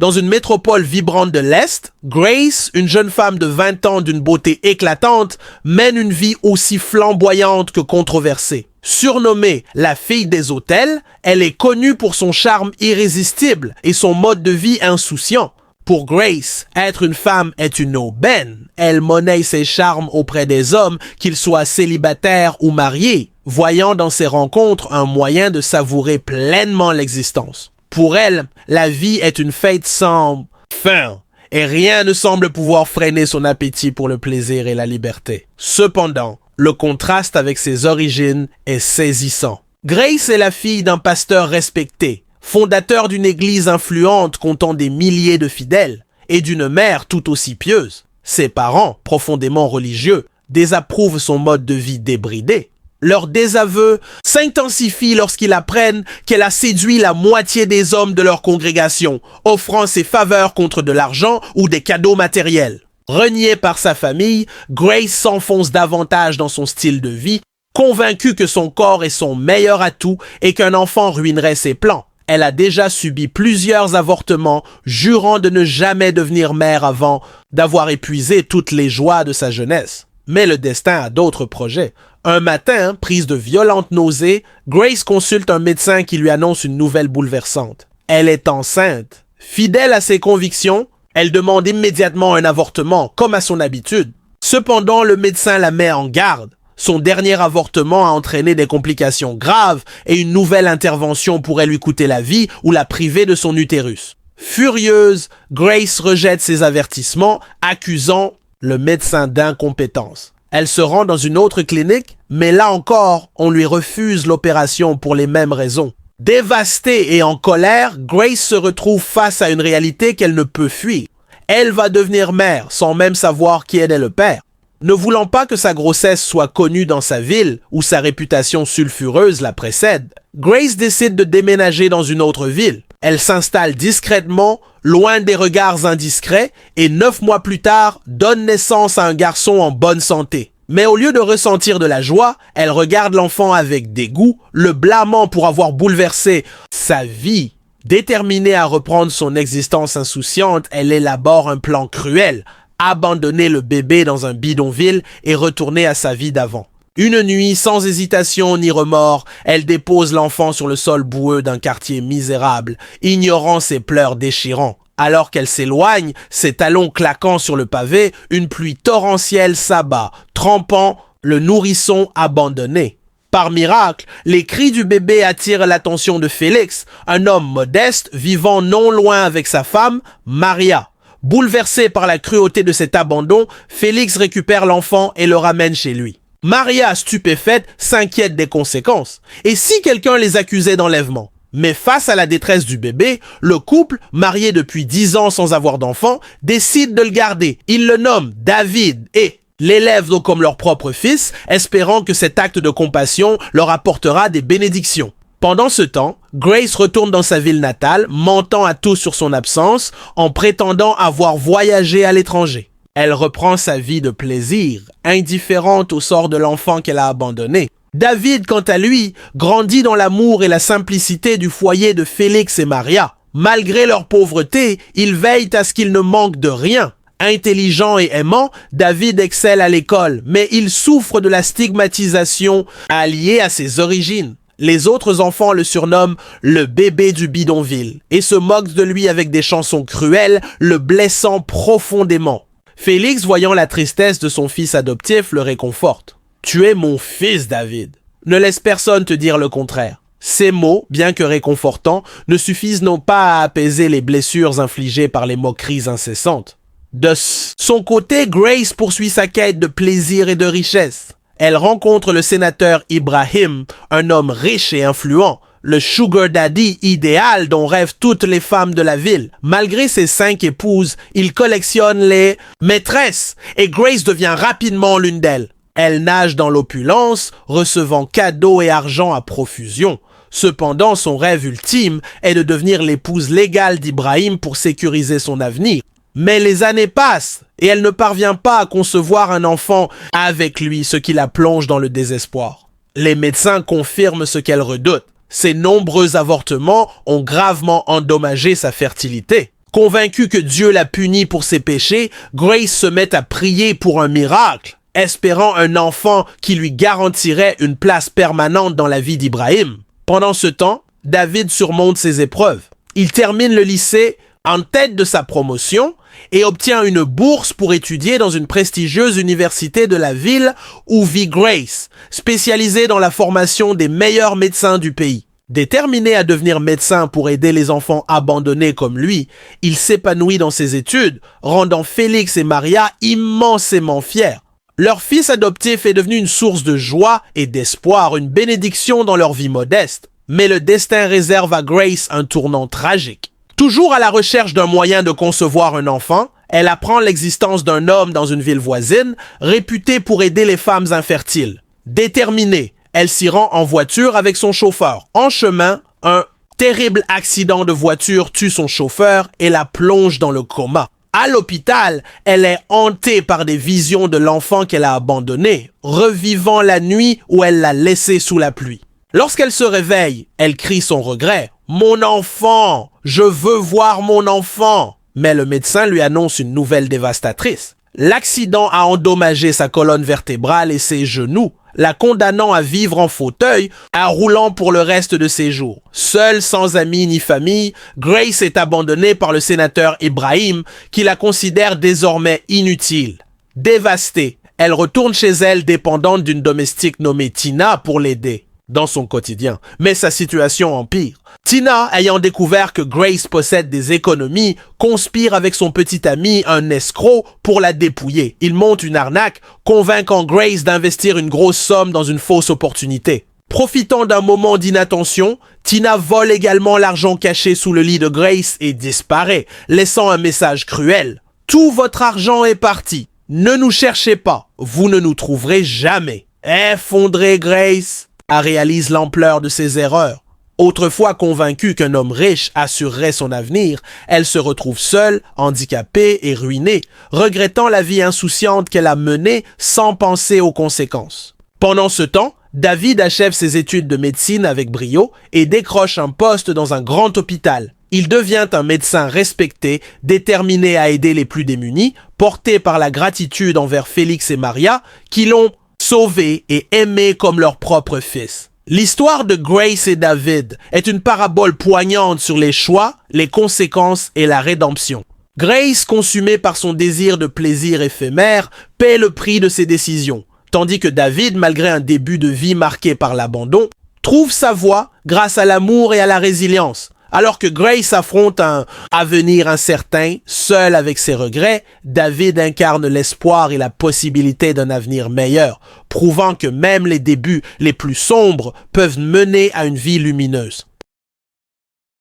Dans une métropole vibrante de l'Est, Grace, une jeune femme de 20 ans d'une beauté éclatante, mène une vie aussi flamboyante que controversée. Surnommée la fille des hôtels, elle est connue pour son charme irrésistible et son mode de vie insouciant. Pour Grace, être une femme est une aubaine. Elle monnaie ses charmes auprès des hommes, qu'ils soient célibataires ou mariés, voyant dans ces rencontres un moyen de savourer pleinement l'existence. Pour elle, la vie est une fête sans fin, et rien ne semble pouvoir freiner son appétit pour le plaisir et la liberté. Cependant, le contraste avec ses origines est saisissant. Grace est la fille d'un pasteur respecté, fondateur d'une église influente comptant des milliers de fidèles, et d'une mère tout aussi pieuse. Ses parents, profondément religieux, désapprouvent son mode de vie débridé. Leur désaveu s'intensifie lorsqu'ils apprennent qu'elle a séduit la moitié des hommes de leur congrégation, offrant ses faveurs contre de l'argent ou des cadeaux matériels. Reniée par sa famille, Grace s'enfonce davantage dans son style de vie, convaincue que son corps est son meilleur atout et qu'un enfant ruinerait ses plans. Elle a déjà subi plusieurs avortements, jurant de ne jamais devenir mère avant d'avoir épuisé toutes les joies de sa jeunesse. Mais le destin a d'autres projets. Un matin, prise de violentes nausées, Grace consulte un médecin qui lui annonce une nouvelle bouleversante. Elle est enceinte. Fidèle à ses convictions, elle demande immédiatement un avortement, comme à son habitude. Cependant, le médecin la met en garde. Son dernier avortement a entraîné des complications graves et une nouvelle intervention pourrait lui coûter la vie ou la priver de son utérus. Furieuse, Grace rejette ses avertissements, accusant le médecin d'incompétence. Elle se rend dans une autre clinique, mais là encore, on lui refuse l'opération pour les mêmes raisons. Dévastée et en colère, Grace se retrouve face à une réalité qu'elle ne peut fuir. Elle va devenir mère sans même savoir qui est le père. Ne voulant pas que sa grossesse soit connue dans sa ville où sa réputation sulfureuse la précède, Grace décide de déménager dans une autre ville. Elle s'installe discrètement, loin des regards indiscrets, et 9 mois plus tard, donne naissance à un garçon en bonne santé. Mais au lieu de ressentir de la joie, elle regarde l'enfant avec dégoût, le blâmant pour avoir bouleversé sa vie. Déterminée à reprendre son existence insouciante, elle élabore un plan cruel, abandonner le bébé dans un bidonville et retourner à sa vie d'avant. Une nuit, sans hésitation ni remords, elle dépose l'enfant sur le sol boueux d'un quartier misérable, ignorant ses pleurs déchirants. Alors qu'elle s'éloigne, ses talons claquant sur le pavé, une pluie torrentielle s'abat, trempant le nourrisson abandonné. Par miracle, les cris du bébé attirent l'attention de Félix, un homme modeste vivant non loin avec sa femme, Maria. Bouleversé par la cruauté de cet abandon, Félix récupère l'enfant et le ramène chez lui. Maria, stupéfaite, s'inquiète des conséquences. Et si quelqu'un les accusait d'enlèvement? Mais face à la détresse du bébé, le couple, marié depuis 10 ans sans avoir d'enfant, décide de le garder. Ils le nomment David et l'élèvent donc comme leur propre fils, espérant que cet acte de compassion leur apportera des bénédictions. Pendant ce temps, Grace retourne dans sa ville natale, mentant à tous sur son absence, en prétendant avoir voyagé à l'étranger. Elle reprend sa vie de plaisir, indifférente au sort de l'enfant qu'elle a abandonné. David, quant à lui, grandit dans l'amour et la simplicité du foyer de Félix et Maria. Malgré leur pauvreté, ils veillent à ce qu'ils ne manquent de rien. Intelligent et aimant, David excelle à l'école, mais il souffre de la stigmatisation alliée à ses origines. Les autres enfants le surnomment le bébé du bidonville et se moquent de lui avec des chansons cruelles, le blessant profondément. Félix, voyant la tristesse de son fils adoptif, le réconforte. « Tu es mon fils, David. Ne laisse personne te dire le contraire. » Ces mots, bien que réconfortants, ne suffisent non pas à apaiser les blessures infligées par les moqueries incessantes. De son côté, Grace poursuit sa quête de plaisir et de richesse. Elle rencontre le sénateur Ibrahim, un homme riche et influent, le sugar daddy idéal dont rêvent toutes les femmes de la ville. Malgré ses 5 épouses, il collectionne les maîtresses et Grace devient rapidement l'une d'elles. Elle nage dans l'opulence, recevant cadeaux et argent à profusion. Cependant, son rêve ultime est de devenir l'épouse légale d'Ibrahim pour sécuriser son avenir. Mais les années passent et elle ne parvient pas à concevoir un enfant avec lui, ce qui la plonge dans le désespoir. Les médecins confirment ce qu'elle redoute. Ses nombreux avortements ont gravement endommagé sa fertilité. Convaincue que Dieu l'a punie pour ses péchés, Grace se met à prier pour un miracle, espérant un enfant qui lui garantirait une place permanente dans la vie d'Ibrahim. Pendant ce temps, David surmonte ses épreuves. Il termine le lycée en tête de sa promotion et obtient une bourse pour étudier dans une prestigieuse université de la ville où vit Grace, spécialisée dans la formation des meilleurs médecins du pays. Déterminé à devenir médecin pour aider les enfants abandonnés comme lui, il s'épanouit dans ses études, rendant Félix et Maria immensément fiers. Leur fils adoptif est devenu une source de joie et d'espoir, une bénédiction dans leur vie modeste. Mais le destin réserve à Grace un tournant tragique. Toujours à la recherche d'un moyen de concevoir un enfant, elle apprend l'existence d'un homme dans une ville voisine, réputé pour aider les femmes infertiles. Déterminée, elle s'y rend en voiture avec son chauffeur. En chemin, un terrible accident de voiture tue son chauffeur et la plonge dans le coma. À l'hôpital, elle est hantée par des visions de l'enfant qu'elle a abandonné, revivant la nuit où elle l'a laissé sous la pluie. Lorsqu'elle se réveille, elle crie son regret. « Mon enfant! Je veux voir mon enfant! » Mais le médecin lui annonce une nouvelle dévastatrice. L'accident a endommagé sa colonne vertébrale et ses genoux, la condamnant à vivre en fauteuil, à roulant pour le reste de ses jours. Seule, sans amis ni famille, Grace est abandonnée par le sénateur Ibrahim, qui la considère désormais inutile. Dévastée, elle retourne chez elle dépendante d'une domestique nommée Tina pour l'aider dans son quotidien. Mais sa situation empire. Tina, ayant découvert que Grace possède des économies, conspire avec son petit ami, un escroc, pour la dépouiller. Il monte une arnaque, convainquant Grace d'investir une grosse somme dans une fausse opportunité. Profitant d'un moment d'inattention, Tina vole également l'argent caché sous le lit de Grace et disparaît, laissant un message cruel. « Tout votre argent est parti. Ne nous cherchez pas. Vous ne nous trouverez jamais. » Effondrée Grace réalise l'ampleur de ses erreurs. Autrefois convaincue qu'un homme riche assurerait son avenir, elle se retrouve seule, handicapée et ruinée, regrettant la vie insouciante qu'elle a menée sans penser aux conséquences. Pendant ce temps, David achève ses études de médecine avec brio et décroche un poste dans un grand hôpital. Il devient un médecin respecté, déterminé à aider les plus démunis, porté par la gratitude envers Félix et Maria, qui l'ont sauvé et aimé comme leur propre fils. L'histoire de Grace et David est une parabole poignante sur les choix, les conséquences et la rédemption. Grace, consumée par son désir de plaisir éphémère, paie le prix de ses décisions, tandis que David, malgré un début de vie marqué par l'abandon, trouve sa voie grâce à l'amour et à la résilience. Alors que Grace affronte un avenir incertain, seul avec ses regrets, David incarne l'espoir et la possibilité d'un avenir meilleur, prouvant que même les débuts les plus sombres peuvent mener à une vie lumineuse.